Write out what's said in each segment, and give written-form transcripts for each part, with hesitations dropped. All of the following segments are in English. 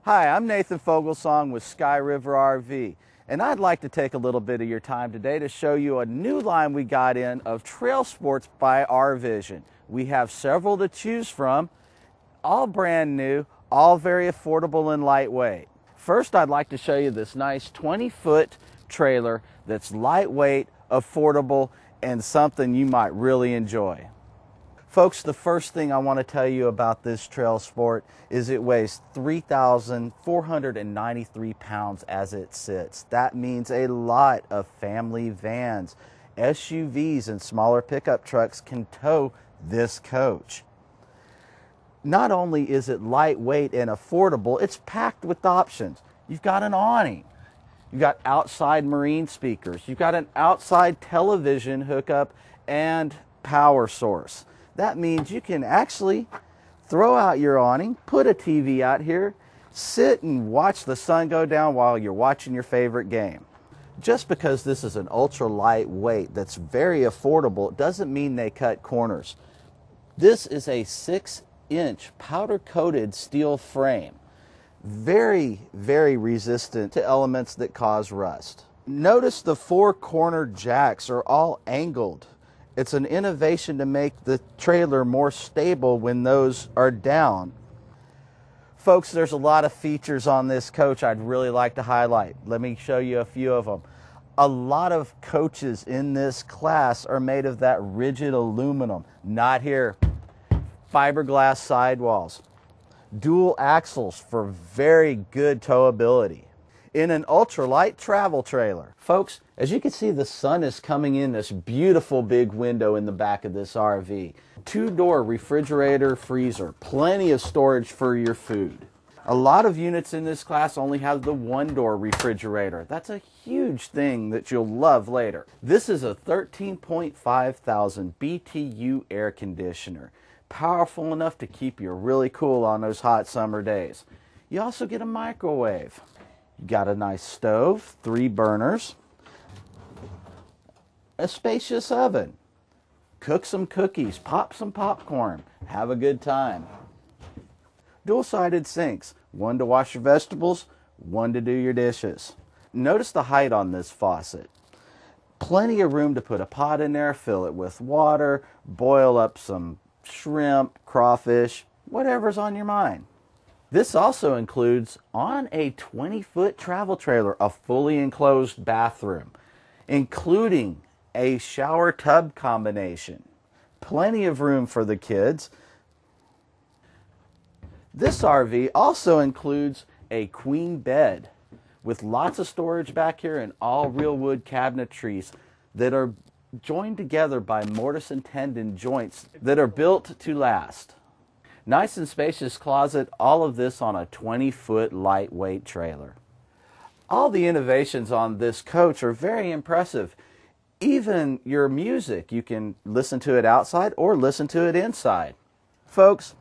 Hi, I'm Nathan Fogelsong with Sky River RV, and I'd like to take a little bit of your time today to show you a new line we got in of trail sports by Our Vision. We have several to choose from, all brand new, all very affordable and lightweight. First, I'd like to show you this nice 20-foot trailer that's lightweight, affordable, and something you might really enjoy. Folks, the first thing I want to tell you about this trail sport is it weighs 3,493 pounds as it sits. That means a lot of family vans, SUVs, and smaller pickup trucks can tow this coach. Not only is it lightweight and affordable, it's packed with options. You've got an awning. You've got outside marine speakers. You've got an outside television hookup and power source. That means you can actually throw out your awning, put a TV out here, sit and watch the sun go down while you're watching your favorite game. Just because this is an ultra lightweight that's very affordable doesn't mean they cut corners. This is a 6-inch powder-coated steel frame. Very, very resistant to elements that cause rust. Notice the 4 corner jacks are all angled. It's an innovation to make the trailer more stable when those are down. Folks, there's a lot of features on this coach I'd really like to highlight. Let me show you a few of them. A lot of coaches in this class are made of that rigid aluminum. Not here. Fiberglass sidewalls. Dual axles for very good towability. In an ultralight travel trailer. Folks, as you can see, the sun is coming in this beautiful big window in the back of this RV. 2-door refrigerator, freezer, plenty of storage for your food. A lot of units in this class only have the 1-door refrigerator. That's a huge thing that you'll love later. This is a 13.5 thousand BTU air conditioner. Powerful enough to keep you really cool on those hot summer days. You also get a microwave. You got a nice stove, 3 burners, a spacious oven. Cook some cookies, pop some popcorn, have a good time. Dual-sided sinks, 1 to wash your vegetables, 1 to do your dishes. Notice the height on this faucet. Plenty of room to put a pot in there, fill it with water, boil up some shrimp, crawfish, whatever's on your mind. This also includes, on a 20-foot travel trailer, a fully enclosed bathroom, including a shower tub combination. Plenty of room for the kids. This RV also includes a queen bed with lots of storage back here and all real wood cabinetries that are joined together by mortise and tenon joints that are built to last. Nice and spacious closet, all of this on a 20-foot lightweight trailer. All the innovations on this coach are very impressive. Even your music, you can listen to it outside or listen to it inside. Folks,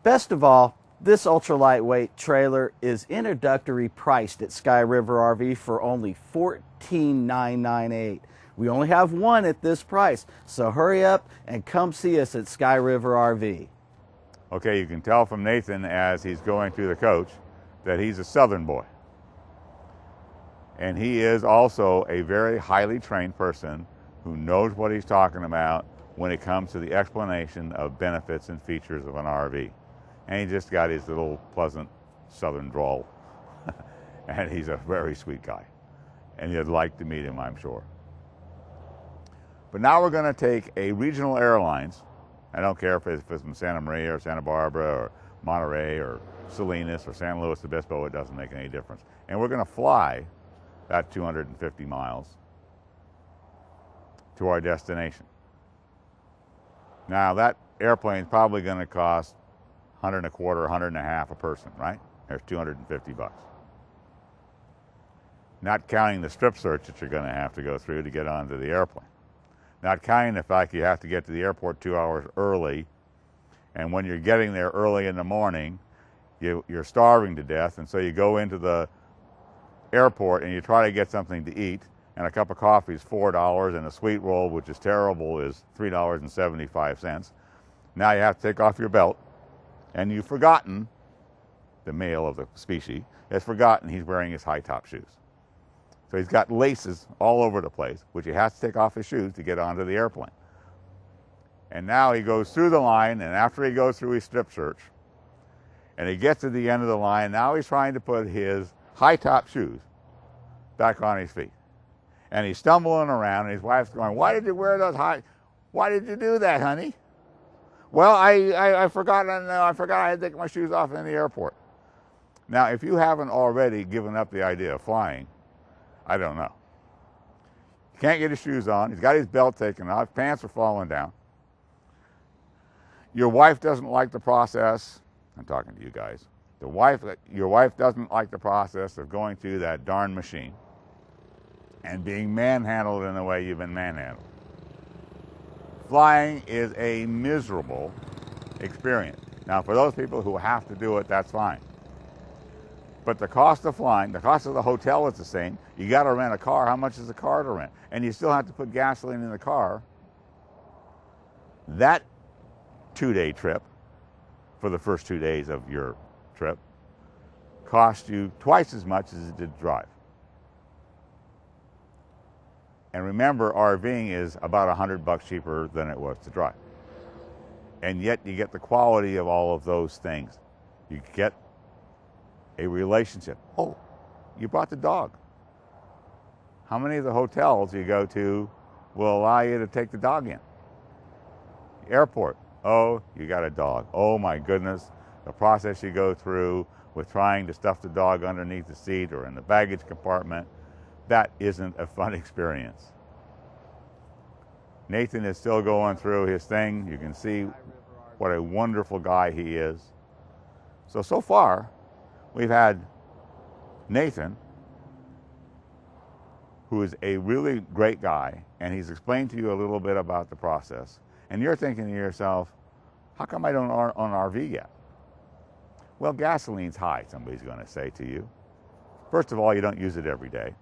best of all, this ultra lightweight trailer is introductory priced at Sky River RV for only $14,998. We only have one at this price, so hurry up and come see us at Sky River RV. Okay, you can tell from Nathan as he's going through the coach that he's a Southern boy. And he is also a very highly trained person who knows what he's talking about when it comes to the explanation of benefits and features of an RV. And he just got his little pleasant Southern drawl. And he's a very sweet guy. And you'd like to meet him, I'm sure. But now we're going to take a regional airlines. I don't care if it's from Santa Maria or Santa Barbara or Monterey or Salinas or San Luis Obispo, it doesn't make any difference. And we're going to fly that 250 miles to our destination. Now that airplane's probably going to cost $100 a quarter, $100 a person, right? There's 250 bucks. Not counting the strip search that you're going to have to go through to get onto the airplane. Not counting the fact you have to get to the airport 2 hours early, and when you're getting there early in the morning, you're starving to death, and so you go into the airport and you try to get something to eat, and a cup of coffee is $4, and a sweet roll, which is terrible, is $3.75. Now you have to take off your belt, and you've forgotten the male of the species, has forgotten he's wearing his high-top shoes. So he's got laces all over the place, which he has to take off his shoes to get onto the airplane. And now he goes through the line, and after he goes through his strip search, and he gets to the end of the line, now he's trying to put his high-top shoes back on his feet. And he's stumbling around, and his wife's going, "Why did you wear those high? Why did you do that, honey?" "Well, I forgot I had to take my shoes off in the airport." Now, if you haven't already given up the idea of flying, I don't know. He can't get his shoes on. He's got his belt taken off. His pants are falling down. Your wife doesn't like the process. I'm talking to you guys. Your wife doesn't like the process of going through that darn machine and being manhandled in the way you've been manhandled. Flying is a miserable experience. Now, for those people who have to do it, that's fine. But the cost of flying, the cost of the hotel is the same. You got to rent a car. How much is a car to rent? And you still have to put gasoline in the car. That 2-day trip, for the first 2 days of your trip, cost you twice as much as it did to drive. And remember, RVing is about $100 cheaper than it was to drive. And yet you get the quality of all of those things. You get a relationship. Oh, you brought the dog. How many of the hotels you go to will allow you to take the dog in? Airport. Oh, you got a dog. Oh my goodness. The process you go through with trying to stuff the dog underneath the seat or in the baggage compartment, that isn't a fun experience. Nathan is still going through his thing. You can see what a wonderful guy he is. So far, we've had Nathan, who is a really great guy, and he's explained to you a little bit about the process. And you're thinking to yourself, how come I don't own an RV yet? Well, gasoline's high, somebody's going to say to you. First of all, you don't use it every day.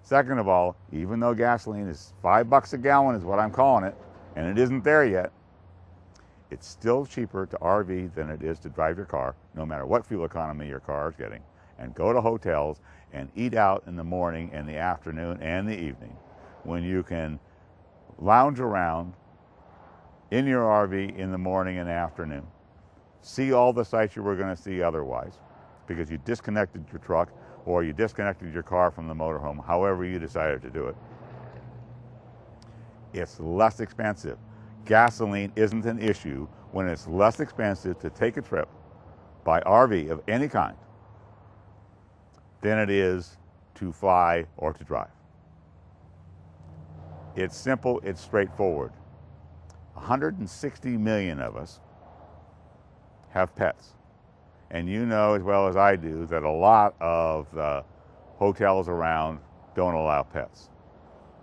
Second of all, even though gasoline is $5 a gallon is what I'm calling it, and it isn't there yet, it's still cheaper to RV than it is to drive your car, no matter what fuel economy your car is getting, and go to hotels and eat out in the morning and the afternoon and the evening when you can lounge around in your RV in the morning and afternoon, see all the sights you were going to see otherwise because you disconnected your truck or you disconnected your car from the motorhome, however you decided to do it. It's less expensive. Gasoline isn't an issue when it's less expensive to take a trip by RV of any kind than it is to fly or to drive. It's simple, it's straightforward. 160 million of us have pets. And you know as well as I do that a lot of the hotels around don't allow pets.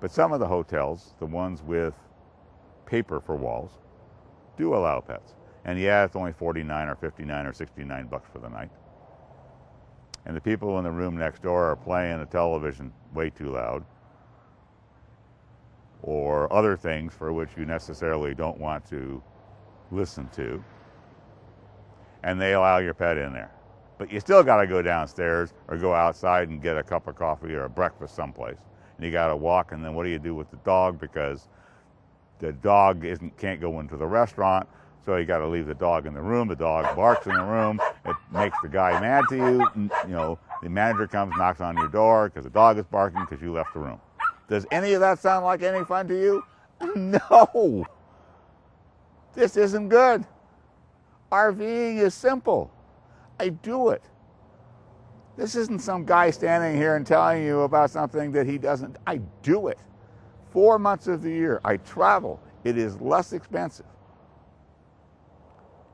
But some of the hotels, the ones with paper for walls, do allow pets. And yeah, it's only 49 or 59 or 69 bucks for the night. And the people in the room next door are playing the television way too loud, or other things for which you necessarily don't want to listen to, and they allow your pet in there. But you still got to go downstairs or go outside and get a cup of coffee or a breakfast someplace. And you got to walk, and then what do you do with the dog? Because the dog can't go into the restaurant, so you got to leave the dog in the room. The dog barks in the room. It makes the guy mad to you. You know, the manager comes, knocks on your door because the dog is barking because you left the room. Does any of that sound like any fun to you? No. This isn't good. RVing is simple. I do it. This isn't some guy standing here and telling you about something that he doesn't. I do it. 4 months of the year, I travel. It is less expensive.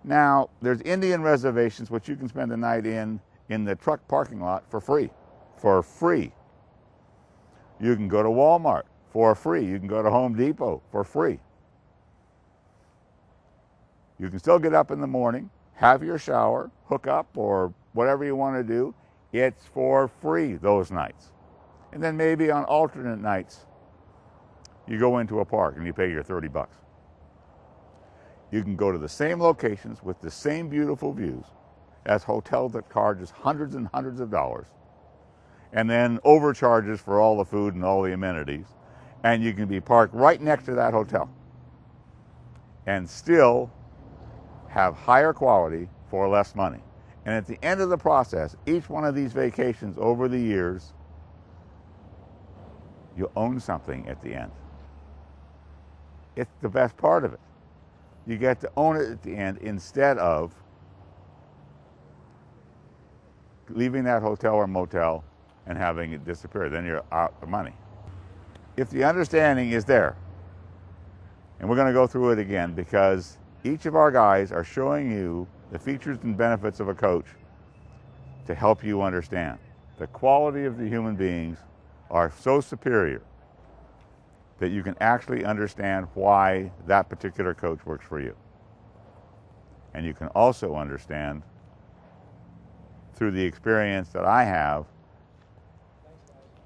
Now, there's Indian reservations, which you can spend the night in the truck parking lot for free. For free. You can go to Walmart for free. You can go to Home Depot for free. You can still get up in the morning, have your shower, hook up, or whatever you want to do. It's for free those nights. And then maybe on alternate nights, you go into a park and you pay your 30 bucks. You can go to the same locations with the same beautiful views as hotels that charges hundreds and hundreds of dollars, and then overcharges for all the food and all the amenities, and you can be parked right next to that hotel and still have higher quality for less money. And at the end of the process, each one of these vacations over the years, you own something at the end. It's the best part of it. You get to own it at the end instead of leaving that hotel or motel and having it disappear. Then you're out of money. If the understanding is there, and we're going to go through it again because each of our guys are showing you the features and benefits of a coach to help you understand. The quality of the human beings are so superior that you can actually understand why that particular coach works for you. And you can also understand through the experience that I have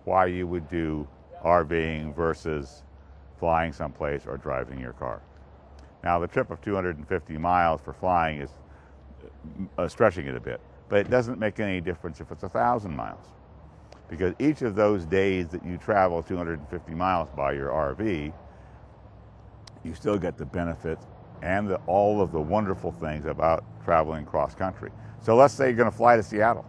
why you would do RVing versus flying someplace or driving your car. Now, the trip of 250 miles for flying is stretching it a bit, but it doesn't make any difference if it's 1,000 miles. Because each of those days that you travel 250 miles by your RV, you still get the benefits and all of the wonderful things about traveling cross country. So let's say you're going to fly to Seattle.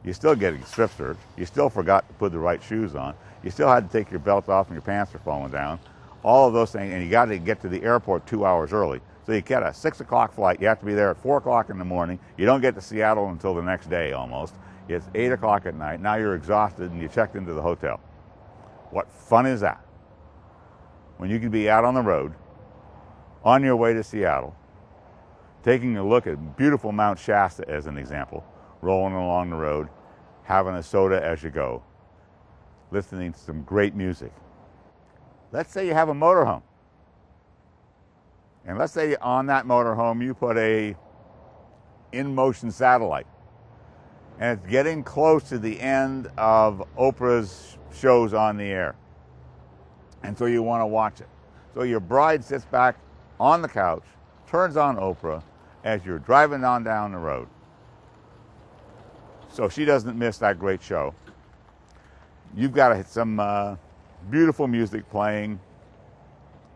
You're still getting strip search. You still forgot to put the right shoes on. You still had to take your belt off and your pants are falling down. All of those things, and you got to get to the airport 2 hours early. So you get a 6 o'clock flight. You have to be there at 4 o'clock in the morning. You don't get to Seattle until the next day almost. It's 8 o'clock at night. Now you're exhausted and you checked into the hotel. What fun is that? When you can be out on the road, on your way to Seattle, taking a look at beautiful Mount Shasta as an example, rolling along the road, having a soda as you go, listening to some great music. Let's say you have a motorhome. And let's say on that motorhome you put a in-motion satellite. And it's getting close to the end of Oprah's shows on the air. And so you want to watch it. So your bride sits back on the couch, turns on Oprah as you're driving on down the road. So she doesn't miss that great show. You've got some beautiful music playing,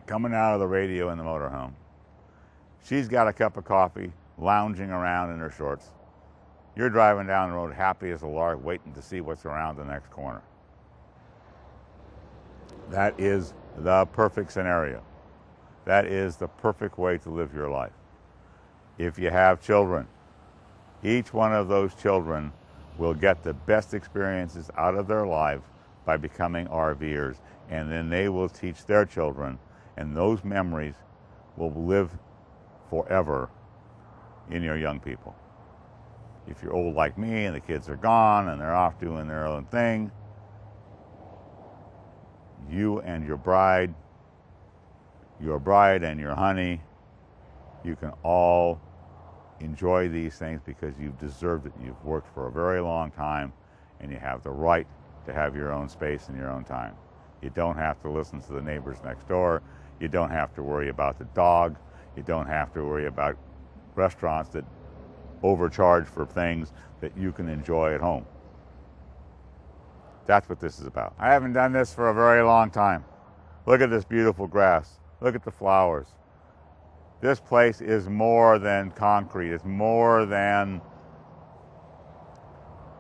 coming out of the radio in the motorhome. She's got a cup of coffee, lounging around in her shorts. You're driving down the road happy as a lark, waiting to see what's around the next corner. That is the perfect scenario. That is the perfect way to live your life. If you have children, each one of those children will get the best experiences out of their life by becoming RVers, and then they will teach their children, and those memories will live forever in your young people. If you're old like me and the kids are gone and they're off doing their own thing, you and your bride and your honey, you can all enjoy these things because you've deserved it. You've worked for a very long time and you have the right to have your own space and your own time. You don't have to listen to the neighbors next door. You don't have to worry about the dog. You don't have to worry about restaurants that overcharge for things that you can enjoy at home. That's what this is about. I haven't done this for a very long time. Look at this beautiful grass. Look at the flowers. This place is more than concrete. It's more than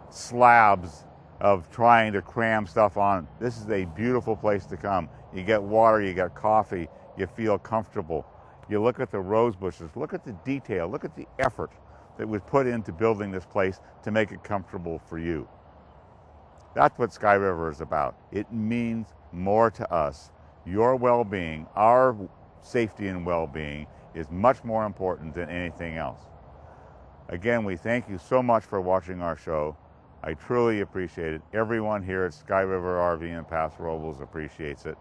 slabs of trying to cram stuff on. This is a beautiful place to come. You get water, you get coffee, you feel comfortable. You look at the rose bushes, look at the detail, look at the effort that was put into building this place to make it comfortable for you. That's what Sky River is about. It means more to us. Your well-being, our safety and well-being is much more important than anything else. Again, we thank you so much for watching our show. I truly appreciate it. Everyone here at Sky River RV in Paso Robles appreciates it.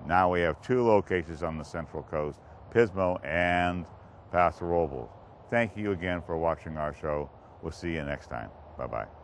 Now we have 2 locations on the Central Coast, Pismo and Paso Robles. Thank you again for watching our show. We'll see you next time. Bye-bye.